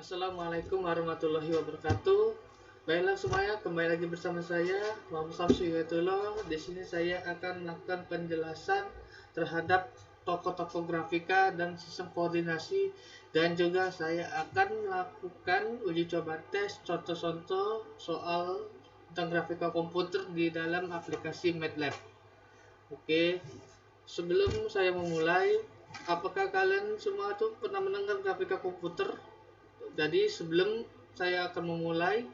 Assalamualaikum warahmatullahi wabarakatuh. Baiklah semuanya, kembali lagi bersama saya Muhammad Samsu Hidayatullah. Di sini saya akan melakukan penjelasan terhadap tokoh-tokoh grafika dan sistem koordinasi, dan juga saya akan melakukan uji coba tes contoh-contoh soal tentang grafika komputer di dalam aplikasi MATLAB. Oke, sebelum saya memulai, apakah kalian semua tuh pernah mendengar grafika komputer? Jadi sebelum saya akan memulai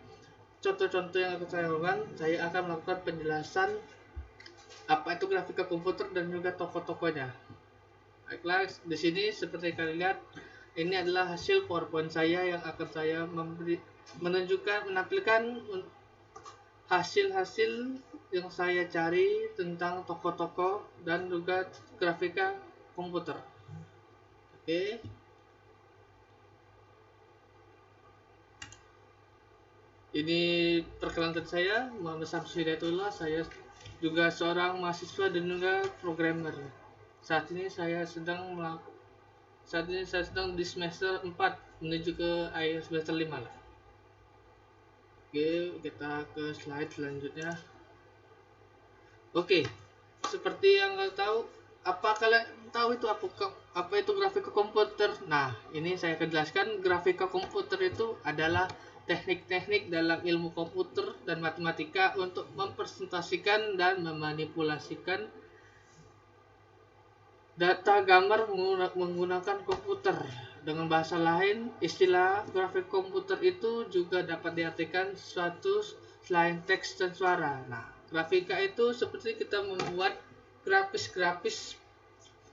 contoh-contoh yang akan saya lakukan, saya akan melakukan penjelasan apa itu grafika komputer dan juga tokoh-tokohnya. Baiklah, di sini seperti kalian lihat, ini adalah hasil PowerPoint saya yang akan saya menampilkan hasil-hasil yang saya cari tentang tokoh-tokoh dan juga grafika komputer. Oke. Ini perkenalkan saya, Muhammad Samsu Hidayatullah. Saya juga seorang mahasiswa dan juga programmer. Saat ini saya sedang di semester 4 menuju ke akhir semester 5 lah. Oke, kita ke slide selanjutnya. Oke, seperti yang kalian tahu, apa kalian tahu itu apa itu grafika komputer? Nah, ini saya akan jelaskan. Grafika komputer itu adalah teknik-teknik dalam ilmu komputer dan matematika untuk mempresentasikan dan memanipulasikan data gambar menggunakan komputer. Dengan bahasa lain, istilah grafik komputer itu juga dapat diartikan suatu selain teks dan suara. Nah, grafika itu seperti kita membuat grafis-grafis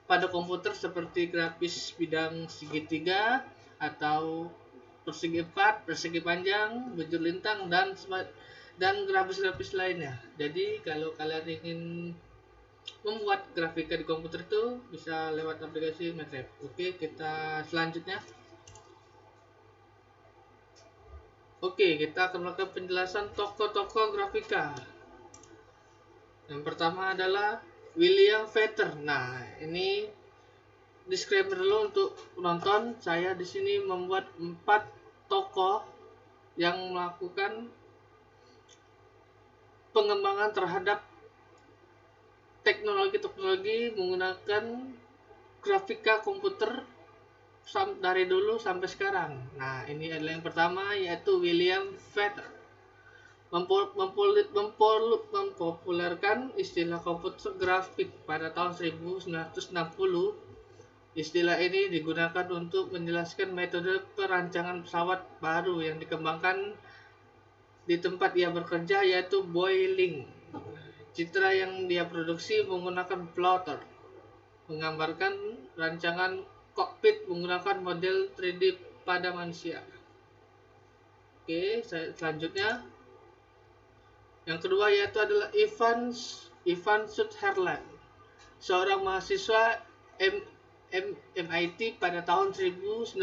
pada komputer seperti grafis bidang segitiga atau persegi 4, persegi panjang, bujur lintang, dan grafis-grafis lainnya. Jadi kalau kalian ingin membuat grafika di komputer itu bisa lewat aplikasi MATLAB. Oke, kita selanjutnya. Oke, kita akan melakukan penjelasan tokoh-tokoh grafika. Yang pertama adalah William Feather. Nah, ini disclaimer dulu untuk penonton. Saya di sini membuat 4 tokoh yang melakukan pengembangan terhadap teknologi menggunakan grafika komputer dari dulu sampai sekarang. Nah, ini adalah yang pertama, yaitu William Feather. Mempopulerkan istilah komputer grafik pada tahun 1960. Istilah ini digunakan untuk menjelaskan metode perancangan pesawat baru yang dikembangkan di tempat ia bekerja, yaitu Boeing. Citra yang dia produksi menggunakan plotter, menggambarkan rancangan kokpit menggunakan model 3D pada manusia. Oke, selanjutnya. Yang kedua yaitu adalah Ivan Sutherland, seorang mahasiswa MIT pada tahun 1961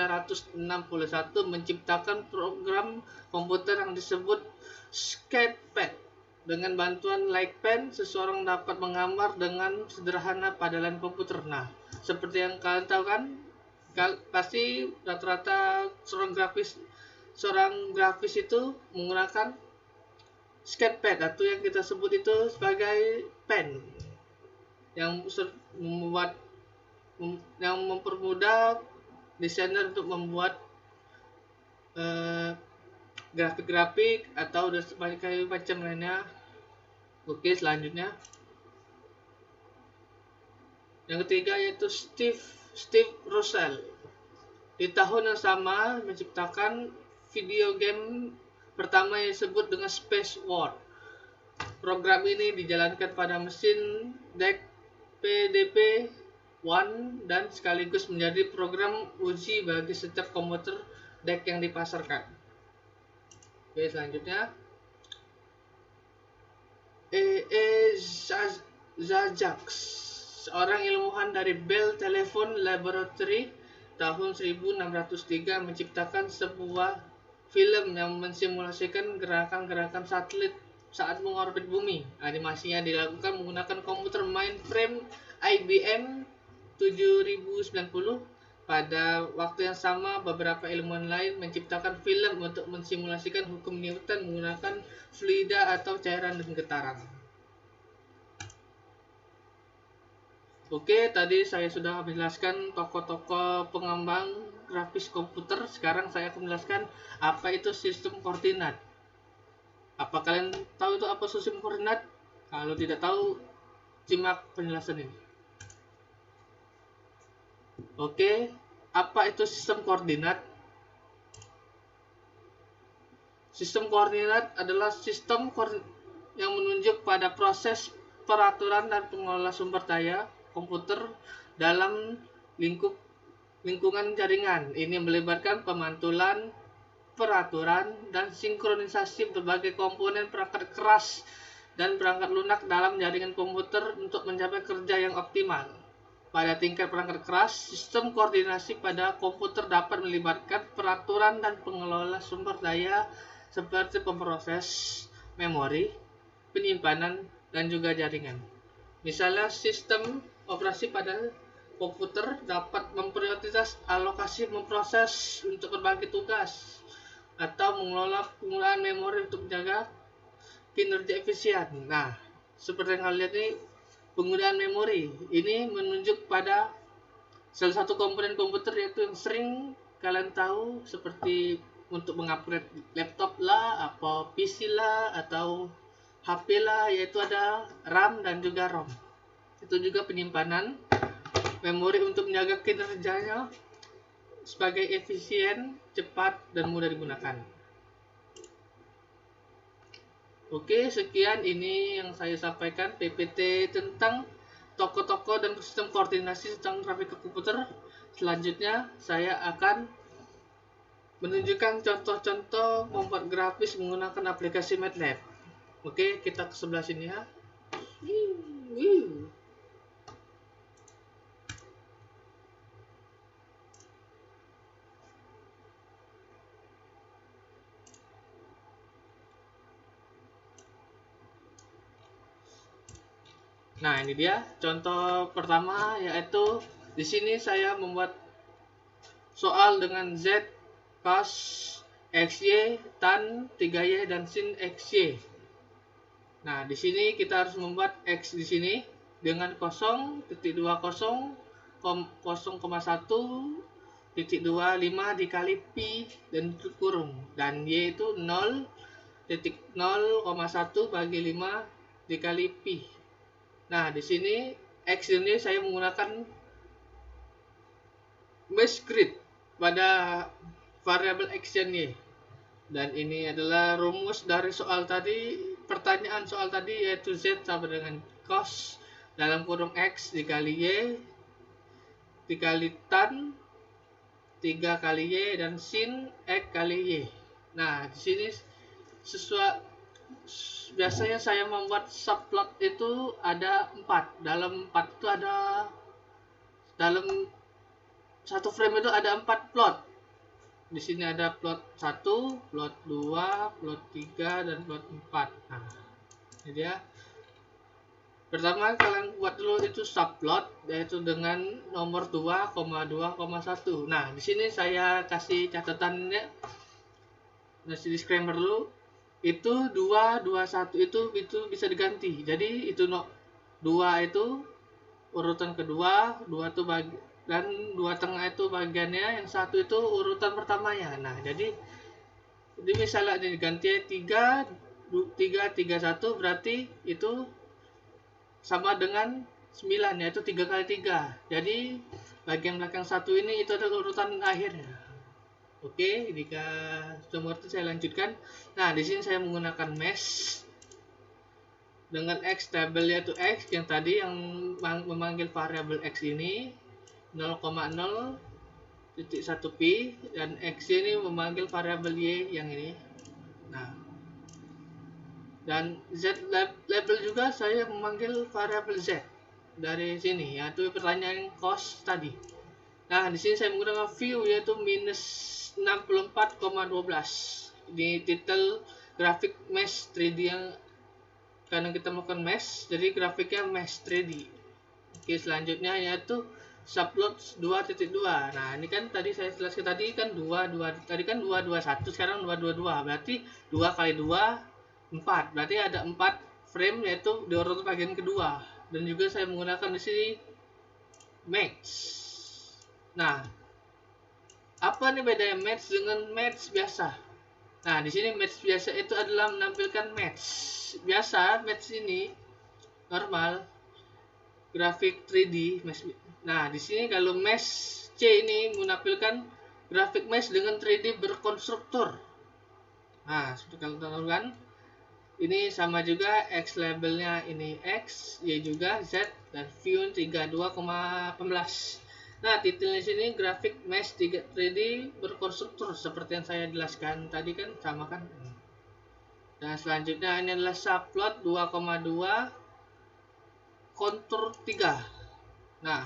menciptakan program komputer yang disebut Sketchpad. Dengan bantuan light pen, seseorang dapat menggambar dengan sederhana pada layar komputer. Nah, seperti yang kalian tahu kan, pasti rata-rata seorang grafis itu menggunakan Sketchpad atau yang kita sebut itu sebagai pen yang mempermudah desainer untuk membuat grafik-grafik atau berbagai macam lainnya. Oke, selanjutnya. Yang ketiga yaitu Steve Russell. Di tahun yang sama menciptakan video game pertama yang disebut dengan Space War. Program ini dijalankan pada mesin DEC PDP-1 dan sekaligus menjadi program uji bagi setiap komputer DEC yang dipasarkan. Oke, selanjutnya. Zajaks, seorang ilmuwan dari Bell Telephone Laboratory tahun 1603 menciptakan sebuah film yang mensimulasikan gerakan-gerakan satelit saat mengorbit bumi. Animasinya dilakukan menggunakan komputer mainframe IBM 7090 Pada waktu yang sama, beberapa ilmuwan lain menciptakan film untuk mensimulasikan hukum Newton menggunakan fluida atau cairan dan getaran. Oke, tadi saya sudah menjelaskan tokoh-tokoh pengembang grafis komputer. Sekarang saya akan menjelaskan apa itu sistem koordinat. Apa kalian tahu itu apa sistem koordinat? Kalau tidak tahu, simak penjelasan ini. Oke, apa itu sistem koordinat? Sistem koordinat adalah sistem yang menunjuk pada proses peraturan dan pengelola sumber daya komputer dalam lingkungan jaringan. Ini melibatkan pemantulan, peraturan, dan sinkronisasi berbagai komponen perangkat keras dan perangkat lunak dalam jaringan komputer untuk mencapai kerja yang optimal. Pada tingkat perangkat keras, sistem koordinasi pada komputer dapat melibatkan peraturan dan pengelola sumber daya seperti pemroses, memori, penyimpanan, dan juga jaringan. Misalnya, sistem operasi pada komputer dapat memprioritas alokasi memproses untuk berbagai tugas atau mengelola penggunaan memori untuk menjaga kinerja efisien. Nah, seperti yang kalian lihat ini, penggunaan memori ini menunjuk pada salah satu komponen komputer yaitu yang sering kalian tahu seperti untuk mengupgrade laptop lah, apa PC lah, atau HP lah, yaitu ada RAM dan juga ROM. Itu juga penyimpanan memori untuk menjaga kinerjanya sebagai efisien, cepat, dan mudah digunakan. Oke, sekian ini yang saya sampaikan PPT tentang tokoh-tokoh dan sistem koordinasi tentang grafika komputer. Selanjutnya saya akan menunjukkan contoh-contoh membuat grafis menggunakan aplikasi MATLAB. Oke, kita ke sebelah sini ya. Nah, ini dia contoh pertama, yaitu di sini saya membuat soal dengan Z, cos, XY, tan, 3Y, dan sin XY. Nah, di sini kita harus membuat X di sini dengan 0.20, 0,1,25 dikali pi dan kurung, dan Y itu 0,1 bagi 5 dikali pi. Nah, di sini X ini saya menggunakan mesh grid pada variabel X dan Y. Dan ini adalah rumus dari soal tadi, pertanyaan soal tadi, yaitu Z sama dengan cos dalam kurung X dikali Y dikali tan 3 kali Y dan sin X kali Y. Nah, di sini biasanya saya membuat subplot itu ada 4. Dalam 4 itu ada, dalam satu frame itu ada 4 plot. Di sini ada plot 1, plot 2, plot 3, dan plot 4. Nah, ini dia. Pertama kalian buat dulu itu subplot, yaitu dengan nomor 2,2,1. Nah, di sini saya kasih catatannya, kasih disclaimer dulu. Itu 2, 2, 1 itu bisa diganti. Jadi itu 2 itu urutan kedua, 2 itu dan 2 tengah itu bagiannya, yang 1 itu urutan pertamanya. Nah, jadi misalnya diganti 3, 3, 3, 1 berarti itu sama dengan 9, yaitu 3 kali 3. Jadi bagian belakang 1 ini itu adalah urutan akhirnya. Oke, jika sudah mengerti saya lanjutkan. Nah, di sini saya menggunakan mesh dengan X tabel, yaitu X yang tadi yang memanggil variabel X ini 0,0.1 pi, dan X ini memanggil variabel Y yang ini. Nah, dan Z label juga saya memanggil variabel Z dari sini, yaitu pertanyaan cos tadi. Nah, di sini saya menggunakan view, yaitu minus 64,12 di titel grafik mesh 3D, yang karena kita melakukan mesh, jadi grafiknya mesh 3D. Oke, selanjutnya yaitu subplot 2.2. Nah, ini kan tadi saya jelaskan tadi kan 221, sekarang 222. Berarti 2 kali 2 4. Berarti ada 4 frame yaitu di urutan bagian kedua. Dan juga saya menggunakan di sini match. Nah, apa nih bedanya match dengan match biasa? Nah, di sini match biasa itu adalah menampilkan match. Biasa match ini normal grafik 3D mesh. Nah, di sini kalau mesh C ini menampilkan grafik mesh dengan 3D berkonstruktor. Nah, seperti kalian tahu kan, ini sama juga X labelnya ini X, Y juga Z, dan view 32,18. Nah, titelnya sini grafik mesh 3D berkonstruktor seperti yang saya jelaskan tadi kan, sama kan. Dan selanjutnya ini adalah subplot 2,2 kontur 3. Nah,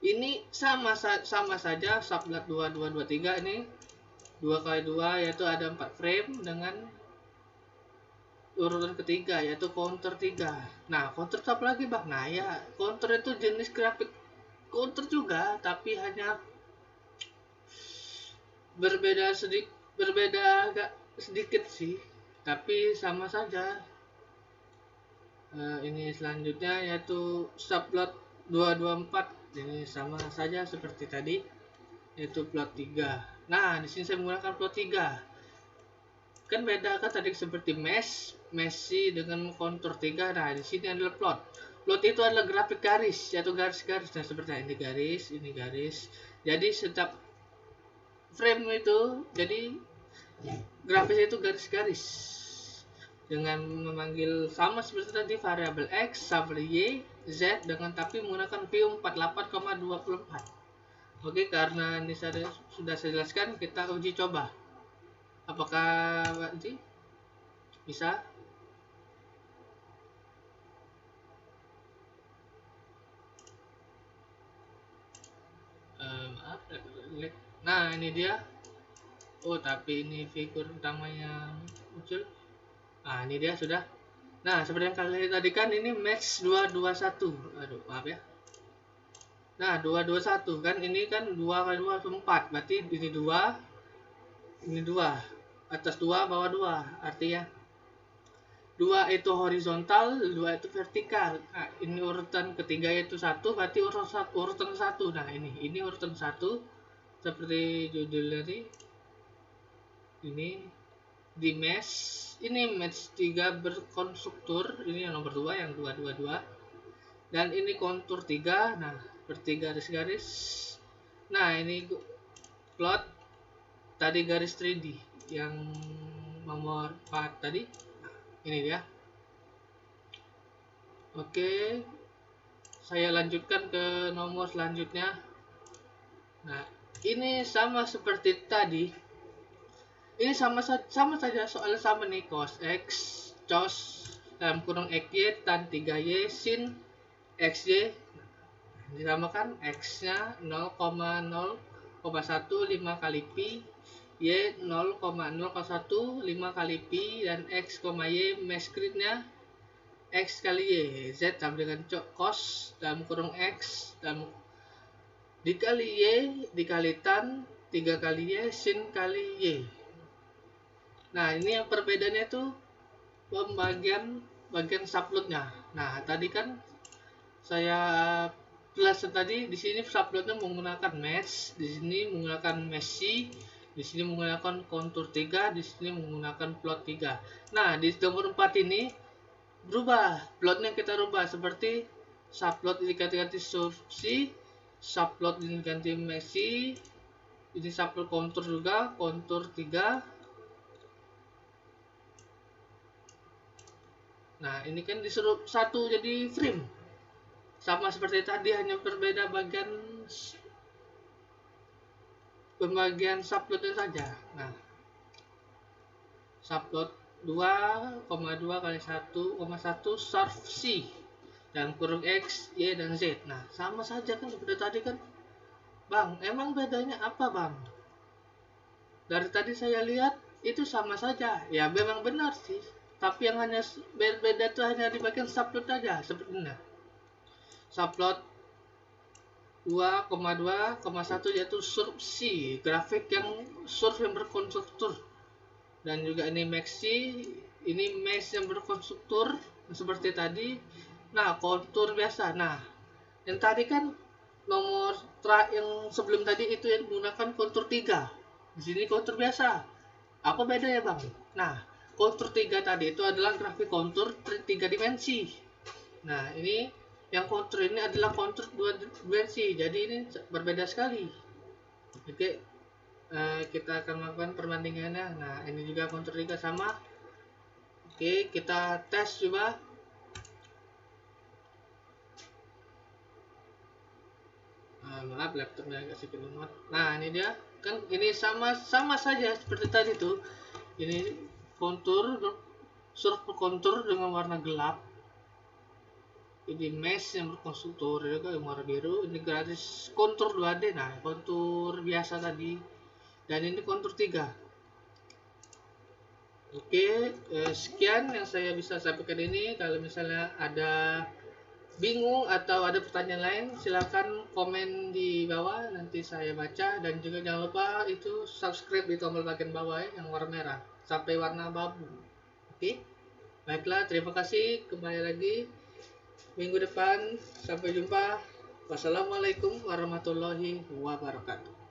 ini sama saja subplot 2223 ini 2 kali 2 yaitu ada 4 frame dengan urutan ketiga yaitu counter 3. Nah, counter apa lagi, Bang? Nah, ya, counter itu jenis grafik counter juga, tapi hanya berbeda agak sedikit sih, tapi sama saja. Ini selanjutnya yaitu subplot 224. Ini sama saja seperti tadi, yaitu plot 3. Nah, di sini saya menggunakan plot 3. Kan beda kan tadi seperti mesh C dengan kontur 3. Nah, di sini adalah plot. Plot itu adalah grafik garis, yaitu garis-garis. Nah, seperti ini garis, ini garis. Jadi setiap frame itu jadi grafis itu garis-garis. Dengan memanggil sama seperti tadi variabel X, variabel Y, Z dengan tapi menggunakan view 48,24. Oke, karena ini sudah saya jelaskan, kita uji coba. Apakah nanti bisa? Nah, ini dia. Oh, tapi ini figur utamanya muncul. Nah, ini dia sudah. Nah, seperti yang kalian lihat tadi kan ini match 221. Aduh, maaf ya. Nah, 221 kan ini kan 2 kali 2 4. Berarti ini 2, ini 2. Atas 2, bawah 2. Artinya 2 itu horizontal, 2 itu vertikal. Nah, ini urutan ketiga yaitu 1, berarti urutan 1. Nah, ini urutan 1 seperti judulnya tadi. Ini di mesh. Ini match 3 berkonstruktur, ini yang nomor 2, yang 222. Dan ini kontur 3, nah seperti garis-garis. Nah, ini plot tadi garis 3D yang nomor 4 tadi. Nah, ini dia. Oke, saya lanjutkan ke nomor selanjutnya. Nah, ini sama seperti tadi. Ini sama saja, soalnya sama nih, cos X, cos dalam kurung XY tan 3Y sin XY. Disamakan X-nya 0,0,15 kali Pi, Y 0,015 kali Pi, dan X, Y mesh grid-nya X kali Y. Z sama dengan cos dalam kurung X dan dikali Y dikali tan 3 kali Y sin kali Y. Nah, ini yang perbedaannya itu bagian subplotnya. Nah, tadi kan saya jelaskan tadi di sini subplotnya menggunakan mesh, di sini menggunakan mesh C, di sini menggunakan kontur 3, di sini menggunakan plot 3. Nah, di nomor 4 ini berubah, plotnya kita rubah seperti subplot ini ganti sub C, subplot ini ganti mesh C, ini subplot kontur juga, kontur 3. Nah, ini kan disuruh satu jadi frame. Sama seperti tadi, hanya berbeda pembagian subplotnya saja. Nah, subplot 2,2 kali 1,1 surf C dan kurung X, Y, dan Z. Nah, sama saja kan seperti tadi kan. Bang, emang bedanya apa, Bang? Dari tadi saya lihat itu sama saja. Ya, memang benar sih. Tapi yang hanya berbeda itu hanya di bagian subplot saja sepertinya. Subplot 2,2,1 yaitu surf C, grafik yang surf yang berkonstruktur. Dan juga ini max C, ini mesh yang berkonstruktur seperti tadi. Nah, kontur biasa. Nah, yang tadi kan yang sebelum tadi itu yang menggunakan kontur 3. Di sini kontur biasa. Apa bedanya, Bang? Nah, kontur 3 tadi itu adalah grafik kontur 3 dimensi. Nah, ini yang kontur ini adalah kontur 2 dimensi. Jadi ini berbeda sekali. Oke, kita akan melakukan perbandingannya. Nah, ini juga kontur 3 sama. Oke, kita tes coba. Maaf, laptopnya agak sedikit lemot. Nah, ini dia. Kan ini sama saja seperti tadi tuh. Ini kontur surf kontur dengan warna gelap. Ini mesh yang berkonstruktur juga yang warna biru. Ini gratis kontur 2D. Nah, kontur biasa tadi. Dan ini kontur 3. Oke, sekian yang saya bisa sampaikan ini. Kalau misalnya ada bingung atau ada pertanyaan lain, silakan komen di bawah, nanti saya baca. Dan juga jangan lupa itu subscribe di tombol bagian bawah ya, yang warna merah sampai warna abu-abu. Oke, baiklah, terima kasih. Kembali lagi minggu depan, sampai jumpa. Wassalamualaikum warahmatullahi wabarakatuh.